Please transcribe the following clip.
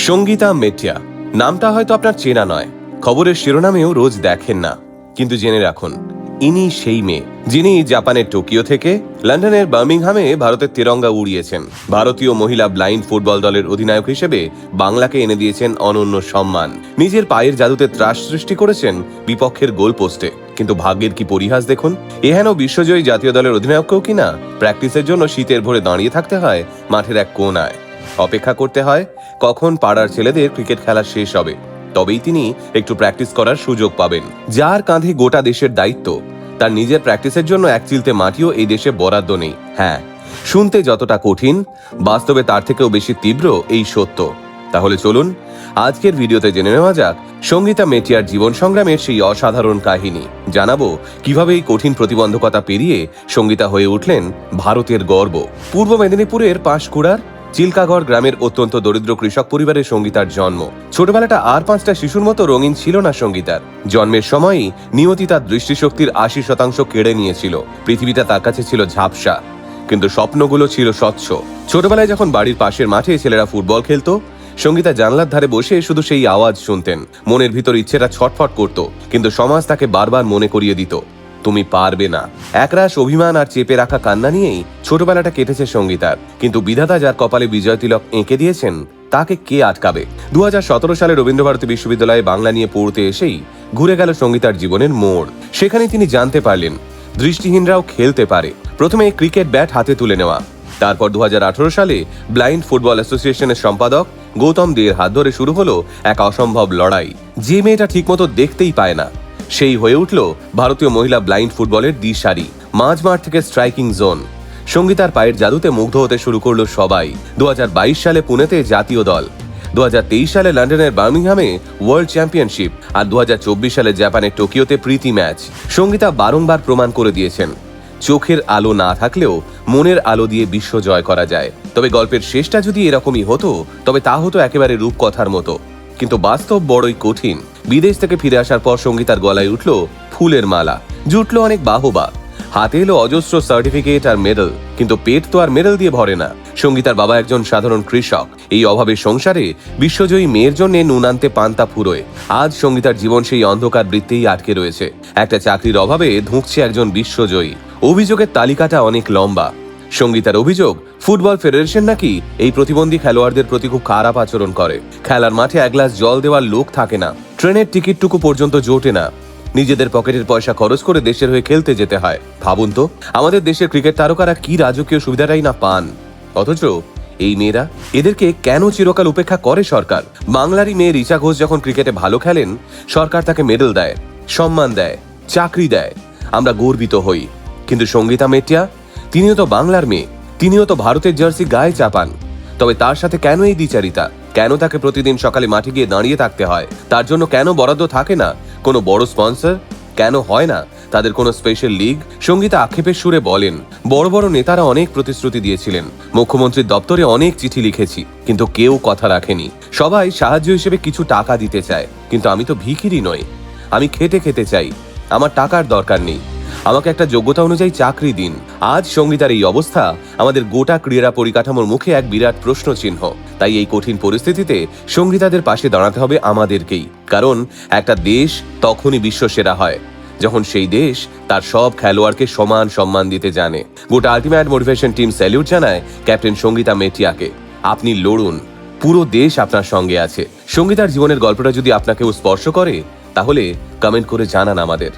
সঙ্গীতা মেটিয়া নামটা হয়তো আপনার চেনা নয়, খবরের শিরোনামেও রোজ দেখেন না, কিন্তু জেনে রাখুন ইনি সেই মেয়ে যিনি জাপানের টোকিও থেকে লন্ডনের বার্মিংহামে ভারতের তিরঙ্গা উড়িয়েছেন। ভারতীয় মহিলা ব্লাইন্ড ফুটবল দলের অধিনায়ক হিসেবে বাংলাকে এনে দিয়েছেন অনন্য সম্মান। নিজের পায়ের জাদুতে ত্রাস সৃষ্টি করেছেন বিপক্ষের গোল পোস্টে। কিন্তু ভাগ্যের কি পরিহাস দেখুন, এহেন বিশ্বজয়ী জাতীয় দলের অধিনায়ককেও কিনা প্র্যাকটিসের জন্য শীতের ভোরে দাঁড়িয়ে থাকতে হয় মাঠের এক কোনায়। অপেক্ষা করতে হয় কখন পাড়ার ছেলেদের ক্রিকেট খেলা শেষ হবে, তবেই তিনি একটু প্র্যাকটিস করার সুযোগ পাবেন। যার কাঁধে গোটা দেশের দায়িত্ব, তার নিজের প্র্যাকটিসের জন্য এক চিলতে মাটিও এই দেশে বরাদ্দ নেই। হ্যাঁ, শুনতে যতটা কঠিন, বাস্তবে তার থেকেও বেশি তীব্র এই সত্য। তাহলে চলুন আজকের ভিডিওতে জেনে নেওয়া যাক সঙ্গীতা মেটিয়ার জীবন সংগ্রামের সেই অসাধারণ কাহিনী। জানাবো কিভাবে এই কঠিন প্রতিবন্ধকতা পেরিয়ে সঙ্গীতা হয়ে উঠলেন ভারতের গর্ব। পূর্ব মেদিনীপুরের পাঁশকুড়ার চিল্কাগড় গ্রামের অত্যন্ত দরিদ্র কৃষক পরিবারে সঙ্গীতার জন্ম। ছোটবেলাটা আর 5টা শিশুর মতো রঙিন ছিল না সঙ্গীতার। জন্মের সময়ই নিয়তি তার দৃষ্টিশক্তির 80% কেড়ে নিয়েছিল। পৃথিবীটা তার কাছে ছিল ঝাপসা, কিন্তু স্বপ্নগুলো ছিল স্বচ্ছ। ছোটবেলায় যখন বাড়ির পাশের মাঠে ছেলেরা ফুটবল খেলতো, সঙ্গীতা জানলার ধারে বসে শুধু সেই আওয়াজ শুনতেন। মনের ভিতর ইচ্ছেটা ছটফট করত, কিন্তু সমাজ তাকে বারবার মনে করিয়ে দিত, তুমি পারবে না। একরাশ অভিমান আর চেপে রাখা কান্না নিয়েই ছোটবেলাটা কেটেছে সঙ্গীতার। কিন্তু বিধাতা যার কপালে বিজয় তিলক এঁকে দিয়েছেন, তাকে কে আটকাবে? 2017 সালে রবীন্দ্রভারতী বিশ্ববিদ্যালয়ে বাংলা নিয়ে পড়তে এসেই ঘুরে গেল সঙ্গীতার জীবনের মোড়। সেখানে তিনি জানতে পারলেন দৃষ্টিহীনরাও খেলতে পারে। প্রথমে ক্রিকেট ব্যাট হাতে তুলে নেওয়া, তারপর 2018 সালে ব্লাইন্ড ফুটবল অ্যাসোসিয়েশনের সম্পাদক গৌতম দের হাত ধরে শুরু হলো এক অসম্ভব লড়াই। যে মেয়েটা ঠিকমতো দেখতেই পায় না, সেই হয়ে উঠল ভারতীয় মহিলা ব্লাইন্ড ফুটবলের দিশারি। মাঝ মাঠ থেকে স্ট্রাইকিং জোন। সঙ্গীতার পায়ের জাদুতে মুগ্ধ হতে শুরু করলো সবাই। 2022 সালে পুনেতে জাতীয় দল, 2023 সালে লন্ডনের বার্মিংহামে ওয়ার্ল্ড চ্যাম্পিয়নশিপ, আর 2024 সালে জাপানের টোকিওতে প্রীতি ম্যাচ। সঙ্গীতা বারংবার প্রমাণ করে দিয়েছেন চোখের আলো না থাকলেও মনের আলো দিয়ে বিশ্ব জয় করা যায়। তবে গল্পের শেষটা যদি এরকমই হতো, তবে তা হতো একেবারে রূপকথার মতো। কিন্তু বাস্তব বড়ই কঠিন। বিদেশ থেকে ফিরে আসার পর সঙ্গীতার গলায় উঠল ফুলের মালা, জুটলো অনেক বাহবা, হাতে এলো অজস্র সার্টিফিকেট আর মেডেল, কিন্তু পেট তো আর মেডেল দিয়ে ভরে না। সঙ্গীতার বাবা একজন সাধারণ কৃষক। এই অভাবের সংসারে বিশ্বজয়ী মেয়ের জন্য নুন আনতে পান্তা ফুরোয়। আজ সঙ্গীতার জীবন সেই অন্ধকার বৃত্তেই আটকে রয়েছে। একটা চাকরির অভাবে ধুঁকছে একজন বিশ্বজয়ী। অভিযোগের তালিকাটা অনেক লম্বা। সঙ্গীতার অভিযোগ, ফুটবল ফেডারেশন নাকি এই প্রতিবন্ধী খেলোয়াড়দের প্রতি খুব খারাপ আচরণ করে। খেলার মাঠে এক গ্লাস জল দেওয়ার লোক থাকে না, ট্রেনের টিকিটটুকু পর্যন্ত জোটে না, নিজেদের পকেটের পয়সা খরচ করে দেশের হয়ে খেলতে যেতে হয়। ভাবুন তো, আমাদের দেশের ক্রিকেট তারকারা কি রাজকীয় সুবিধাটাই না পান, অথচ এই মেয়েরা, এদেরকে কেন চিরকাল উপেক্ষা করে সরকার? বাংলারই মেয়ে রিচা ঘোষ যখন ক্রিকেটে ভালো খেলেন, সরকার তাকে মেডেল দেয়, সম্মান দেয়, চাকরি দেয়, আমরা গর্বিত হই। কিন্তু সঙ্গীতা মেটিয়া, তিনিও তো বাংলার মেয়ে, তিনিও তো ভারতের জার্সি গায়ে চাপান। তবে তার সাথে কেন এই দ্বিচারিতা? কেন তাকে প্রতিদিন সকালে মাঠে গিয়ে দাঁড়িয়ে থাকতে হয়? তার জন্য কেন বরাদ্দ থাকে না কোনো বড় স্পন্সর? কেন হয় না তাদের কোনো স্পেশাল লিগ? সঙ্গীতা আক্ষেপের সুরে বলেন, বড় বড় নেতারা অনেক প্রতিশ্রুতি দিয়েছিলেন, মুখ্যমন্ত্রীর দপ্তরে অনেক চিঠি লিখেছি, কিন্তু কেউ কথা রাখেনি। সবাই সাহায্য হিসেবে কিছু টাকা দিতে চায়, কিন্তু আমি তো ভিখিরি নই। আমি খেটে খেতে চাই, আমার টাকার দরকার নেই, আমাকে একটা যোগ্যতা অনুযায়ী চাকরি দিন। আজ সঙ্গীতার এই অবস্থা আমাদের গোটা ক্রীড়া পরিকাঠামোর মুখে এক বিরাট প্রশ্ন চিহ্ন। তাই এই কঠিন পরিস্থিতিতে সঙ্গীতাদের পাশে দাঁড়াতে হবে আমাদেরকেই। কারণ একটা দেশ তখনই বিশ্বসেরা হয় যখন সেই দেশ তার সব খেলোয়াড়কে সমান সম্মান দিতে জানে। গোটা আল্টিমেট মোটিভেশন টিম স্যালিউট জানায় ক্যাপ্টেন সঙ্গীতা মেটিয়াকে। আপনি লড়ুন, পুরো দেশ আপনার সঙ্গে আছে। সঙ্গীতার জীবনের গল্পটা যদি আপনাকেও স্পর্শ করে, তাহলে কমেন্ট করে জানান আমাদের।